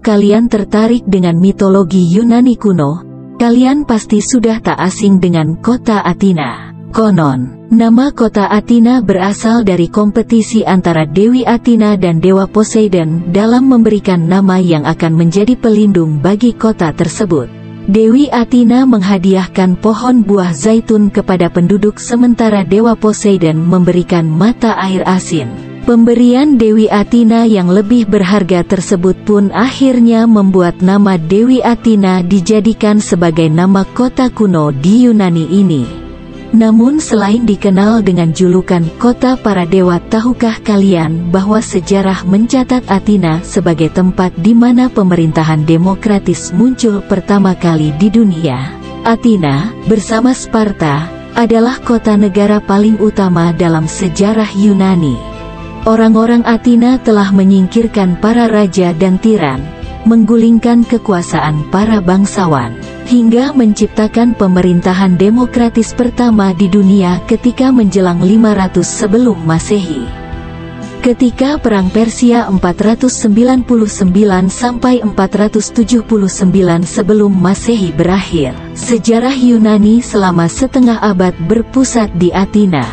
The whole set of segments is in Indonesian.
kalian tertarik dengan mitologi Yunani kuno, kalian pasti sudah tak asing dengan kota Athena. Konon, nama kota Athena berasal dari kompetisi antara Dewi Athena dan Dewa Poseidon dalam memberikan nama yang akan menjadi pelindung bagi kota tersebut. Dewi Athena menghadiahkan pohon buah zaitun kepada penduduk sementara Dewa Poseidon memberikan mata air asin. Pemberian Dewi Athena yang lebih berharga tersebut pun akhirnya membuat nama Dewi Athena dijadikan sebagai nama kota kuno di Yunani ini. Namun selain dikenal dengan julukan kota para dewa, tahukah kalian bahwa sejarah mencatat Athena sebagai tempat di mana pemerintahan demokratis muncul pertama kali di dunia? Athena, bersama Sparta, adalah kota negara paling utama dalam sejarah Yunani. Orang-orang Athena telah menyingkirkan para raja dan tiran, menggulingkan kekuasaan para bangsawan, hingga menciptakan pemerintahan demokratis pertama di dunia ketika menjelang 500 sebelum Masehi. Ketika Perang Persia 499 sampai 479 sebelum Masehi berakhir, sejarah Yunani selama setengah abad berpusat di Athena.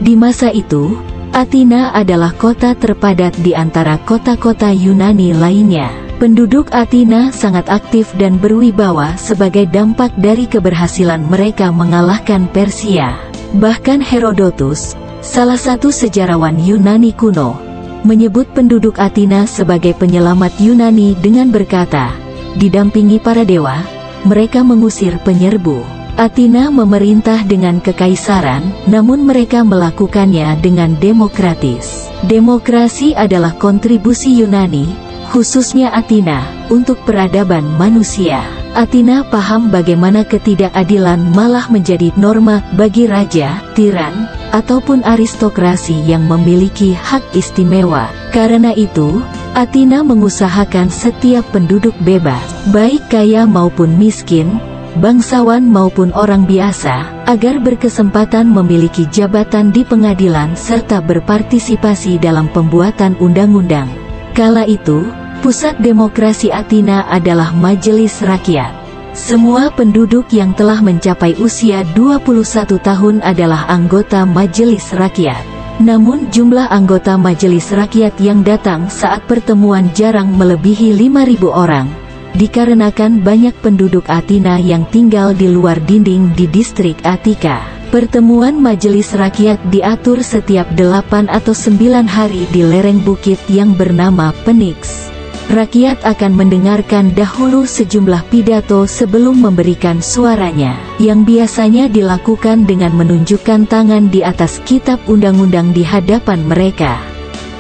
Di masa itu, Athena adalah kota terpadat di antara kota-kota Yunani lainnya. Penduduk Athena sangat aktif dan berwibawa sebagai dampak dari keberhasilan mereka mengalahkan Persia. Bahkan Herodotus, salah satu sejarawan Yunani kuno, menyebut penduduk Athena sebagai penyelamat Yunani dengan berkata, didampingi para dewa, mereka mengusir penyerbu. Athena memerintah dengan kekaisaran, namun mereka melakukannya dengan demokratis. Demokrasi adalah kontribusi Yunani, khususnya Athena, untuk peradaban manusia. Athena paham bagaimana ketidakadilan malah menjadi norma bagi raja, tiran, ataupun aristokrasi yang memiliki hak istimewa. Karena itu, Athena mengusahakan setiap penduduk bebas, baik kaya maupun miskin, bangsawan maupun orang biasa, agar berkesempatan memiliki jabatan di pengadilan serta berpartisipasi dalam pembuatan undang-undang. Kala itu, pusat demokrasi Athena adalah Majelis Rakyat. Semua penduduk yang telah mencapai usia 21 tahun adalah anggota Majelis Rakyat. Namun jumlah anggota Majelis Rakyat yang datang saat pertemuan jarang melebihi 5.000 orang. Dikarenakan banyak penduduk Athena yang tinggal di luar dinding di distrik Attika. Pertemuan Majelis Rakyat diatur setiap 8 atau 9 hari di lereng bukit yang bernama Pnyx. Rakyat akan mendengarkan dahulu sejumlah pidato sebelum memberikan suaranya, yang biasanya dilakukan dengan menunjukkan tangan di atas kitab undang-undang di hadapan mereka.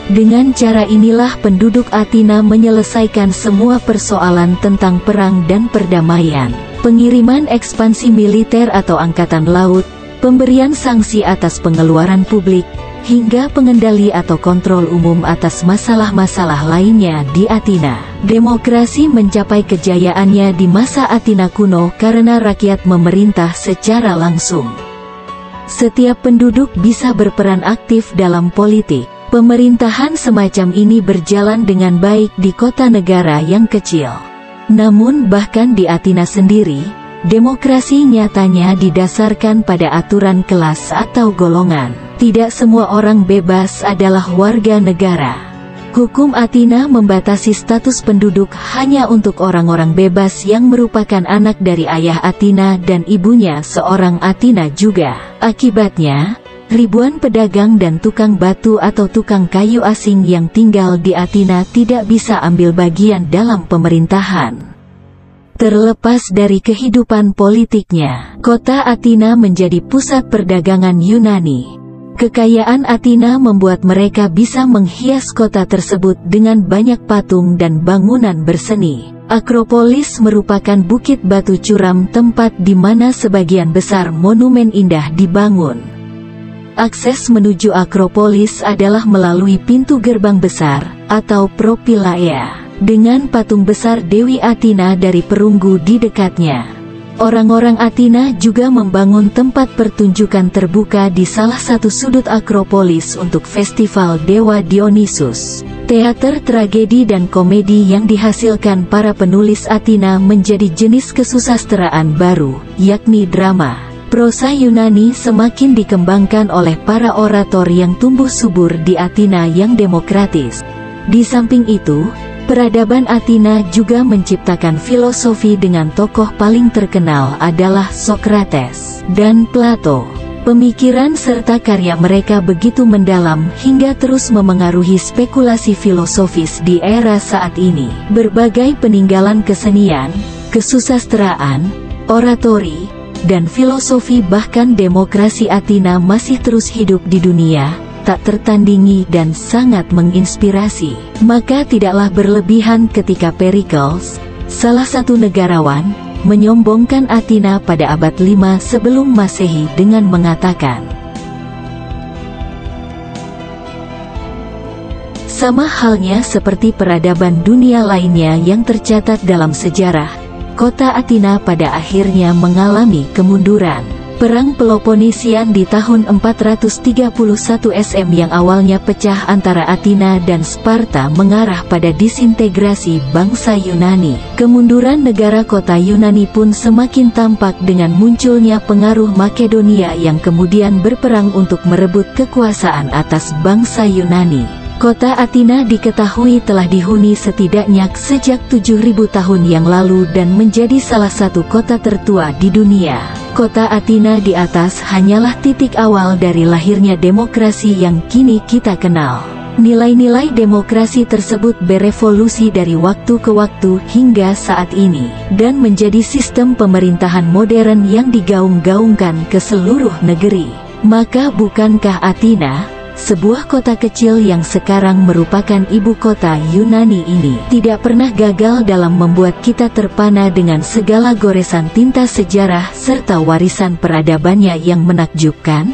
Dengan cara inilah penduduk Athena menyelesaikan semua persoalan tentang perang dan perdamaian, pengiriman ekspansi militer atau angkatan laut, pemberian sanksi atas pengeluaran publik, hingga pengendali atau kontrol umum atas masalah-masalah lainnya di Athena. Demokrasi mencapai kejayaannya di masa Athena kuno karena rakyat memerintah secara langsung. Setiap penduduk bisa berperan aktif dalam politik. Pemerintahan semacam ini berjalan dengan baik di kota negara yang kecil. Namun bahkan di Athena sendiri, demokrasi nyatanya didasarkan pada aturan kelas atau golongan. Tidak semua orang bebas adalah warga negara. Hukum Athena membatasi status penduduk hanya untuk orang-orang bebas yang merupakan anak dari ayah Athena dan ibunya seorang Athena juga. Akibatnya, ribuan pedagang dan tukang batu atau tukang kayu asing yang tinggal di Athena tidak bisa ambil bagian dalam pemerintahan. Terlepas dari kehidupan politiknya, kota Athena menjadi pusat perdagangan Yunani. Kekayaan Athena membuat mereka bisa menghias kota tersebut dengan banyak patung dan bangunan berseni. Akropolis merupakan bukit batu curam tempat di mana sebagian besar monumen indah dibangun. Akses menuju Akropolis adalah melalui pintu gerbang besar, atau Propylaea, dengan patung besar Dewi Athena dari perunggu di dekatnya. Orang-orang Athena juga membangun tempat pertunjukan terbuka di salah satu sudut Akropolis untuk festival Dewa Dionysus. Teater tragedi dan komedi yang dihasilkan para penulis Athena menjadi jenis kesusastraan baru, yakni drama. Prosa Yunani semakin dikembangkan oleh para orator yang tumbuh subur di Athena yang demokratis. Di samping itu, peradaban Athena juga menciptakan filosofi dengan tokoh paling terkenal adalah Socrates dan Plato. Pemikiran serta karya mereka begitu mendalam hingga terus memengaruhi spekulasi filosofis di era saat ini. Berbagai peninggalan kesenian, kesusastraan, oratori, dan filosofi bahkan demokrasi Athena masih terus hidup di dunia, tak tertandingi dan sangat menginspirasi. Maka tidaklah berlebihan ketika Pericles, salah satu negarawan, menyombongkan Athena pada abad 5 sebelum Masehi dengan mengatakan, sama halnya seperti peradaban dunia lainnya yang tercatat dalam sejarah, kota Athena pada akhirnya mengalami kemunduran. Perang Peloponesian di tahun 431 SM yang awalnya pecah antara Athena dan Sparta mengarah pada disintegrasi bangsa Yunani. Kemunduran negara kota Yunani pun semakin tampak dengan munculnya pengaruh Makedonia yang kemudian berperang untuk merebut kekuasaan atas bangsa Yunani. Kota Athena diketahui telah dihuni setidaknya sejak 7.000 tahun yang lalu dan menjadi salah satu kota tertua di dunia. Kota Athena di atas hanyalah titik awal dari lahirnya demokrasi yang kini kita kenal. Nilai-nilai demokrasi tersebut berevolusi dari waktu ke waktu hingga saat ini, dan menjadi sistem pemerintahan modern yang digaung-gaungkan ke seluruh negeri. Maka bukankah Athena, sebuah kota kecil yang sekarang merupakan ibu kota Yunani ini, tidak pernah gagal dalam membuat kita terpana dengan segala goresan tinta sejarah serta warisan peradabannya yang menakjubkan?